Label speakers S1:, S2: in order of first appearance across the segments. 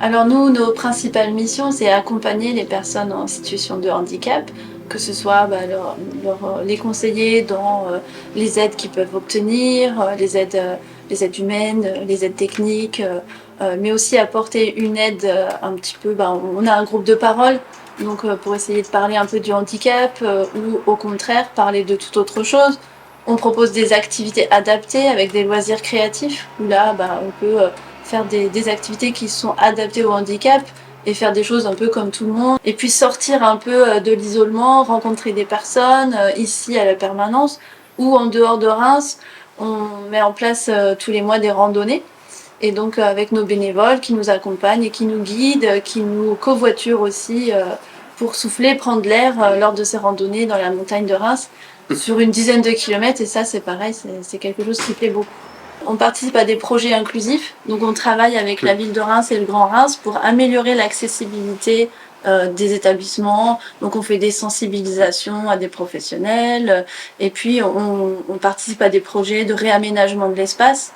S1: Alors nous, nos principales missions, c'est accompagner les personnes en situation de handicap, que ce soit les conseiller dans les aides qu'ils peuvent obtenir, les aides humaines, les aides techniques, mais aussi apporter une aide un petit peu, on a un groupe de parole, donc pour essayer de parler un peu du handicap ou au contraire parler de toute autre chose. On propose des activités adaptées avec des loisirs créatifs, où là on peut faire des activités qui sont adaptées au handicap et faire des choses un peu comme tout le monde. Et puis sortir un peu de l'isolement, rencontrer des personnes ici à la permanence ou en dehors de Reims. On met en place tous les mois des randonnées. Et donc avec nos bénévoles qui nous accompagnent et qui nous guident, qui nous covoiturent aussi pour souffler, prendre l'air lors de ces randonnées dans la montagne de Reims sur une dizaine de kilomètres. Et ça, c'est pareil, c'est quelque chose qui plaît beaucoup. On participe à des projets inclusifs, donc on travaille avec la ville de Reims et le Grand Reims pour améliorer l'accessibilité des établissements. Donc on fait des sensibilisations à des professionnels et puis on participe à des projets de réaménagement de l'espace.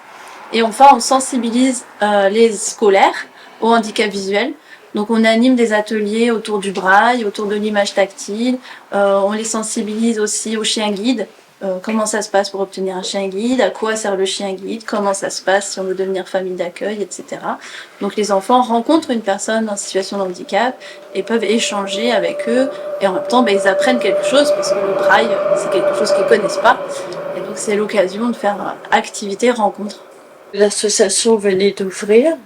S1: Et enfin, on sensibilise les scolaires au handicap visuel. Donc on anime des ateliers autour du braille, autour de l'image tactile. On les sensibilise aussi aux chiens guides. Comment ça se passe pour obtenir un chien guide, à quoi sert le chien guide, comment ça se passe si on veut devenir famille d'accueil, etc. Donc les enfants rencontrent une personne en situation de handicap et peuvent échanger avec eux et en même temps ils apprennent quelque chose parce que le braille c'est quelque chose qu'ils ne connaissent pas et donc c'est l'occasion de faire activité rencontre.
S2: L'association venait d'ouvrir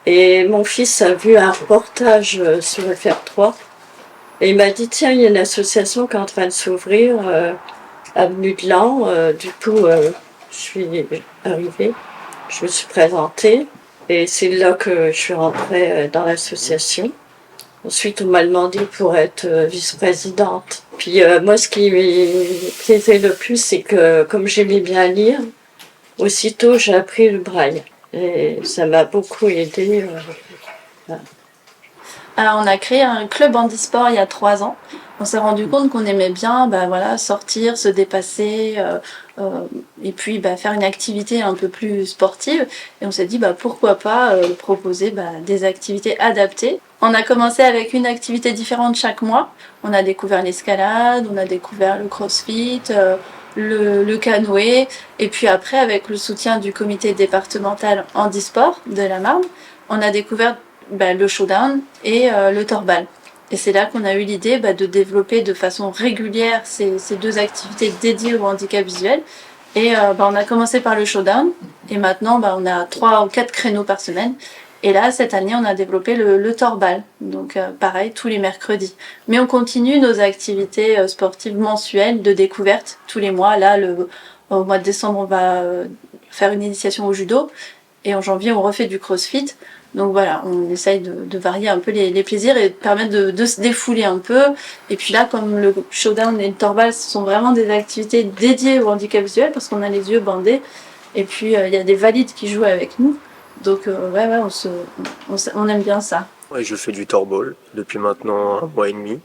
S2: et mon fils a vu un reportage sur FR3 et il m'a dit tiens il y a une association qui est en train de s'ouvrir avenue de l'An, du coup je suis arrivée, je me suis présentée et c'est là que je suis rentrée dans l'association. Ensuite on m'a demandé pour être vice-présidente. Puis moi ce qui me plaisait le plus c'est que comme j'aimais bien lire, aussitôt j'ai appris le braille et ça m'a beaucoup aidée.
S1: Alors, on a créé un club handisport il y a 3 ans. On s'est rendu compte qu'on aimait bien sortir, se dépasser et puis faire une activité un peu plus sportive. Et on s'est dit pourquoi pas proposer des activités adaptées. On a commencé avec une activité différente chaque mois. On a découvert l'escalade, on a découvert le crossfit, le canoë. Et puis après, avec le soutien du comité départemental handisport de la Marne, on a découvert le showdown et le torbal. Et c'est là qu'on a eu l'idée de développer de façon régulière ces 2 activités dédiées au handicap visuel. Et on a commencé par le showdown et maintenant on a 3 ou 4 créneaux par semaine. Et là, cette année, on a développé le torbal. Donc pareil, tous les mercredis. Mais on continue nos activités sportives mensuelles de découverte tous les mois. Là, au mois de décembre, on va faire une initiation au judo. Et en janvier, on refait du crossfit. Donc voilà, on essaye de varier un peu les plaisirs et de permettre de se défouler un peu. Et puis là, comme le showdown et le torbal, ce sont vraiment des activités dédiées au handicap visuel parce qu'on a les yeux bandés. Et puis il y a des valides qui jouent avec nous. Donc on aime bien ça.
S3: Ouais, je fais du torball depuis maintenant 1 mois et demi.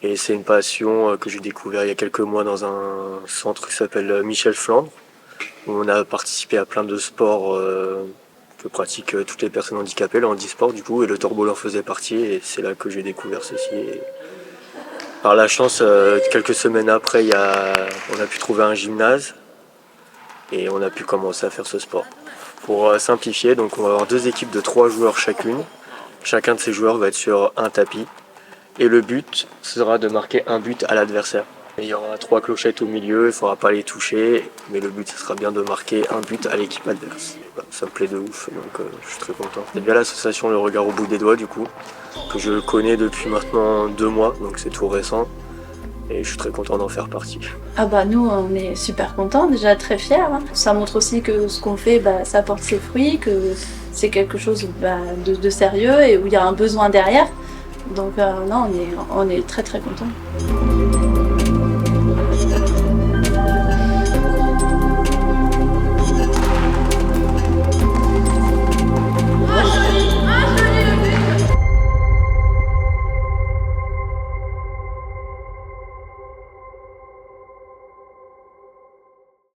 S3: Et c'est une passion que j'ai découvert il y a quelques mois dans un centre qui s'appelle Michel Flandre, où on a participé à plein de sports que pratiquent toutes les personnes handicapées, le handisport du coup, et le torball en faisait partie, et c'est là que j'ai découvert ceci. Et par la chance, quelques semaines après, on a pu trouver un gymnase, et on a pu commencer à faire ce sport. Pour simplifier, donc on va avoir 2 équipes de 3 joueurs chacune. Chacun de ces joueurs va être sur un tapis, et le but sera de marquer un but à l'adversaire. Il y aura 3 clochettes au milieu, il ne faudra pas les toucher, mais le but ce sera bien de marquer un but à l'équipe adverse. Ça me plaît de ouf, donc je suis très content. C'est bien l'association Le Regard au bout des doigts du coup, que je connais depuis maintenant 2 mois, donc c'est tout récent. Et je suis très content d'en faire partie.
S1: Nous on est super contents, déjà très fiers. Ça montre aussi que ce qu'on fait, ça porte ses fruits, que c'est quelque chose de sérieux et où il y a un besoin derrière. Donc non, on est très très contents.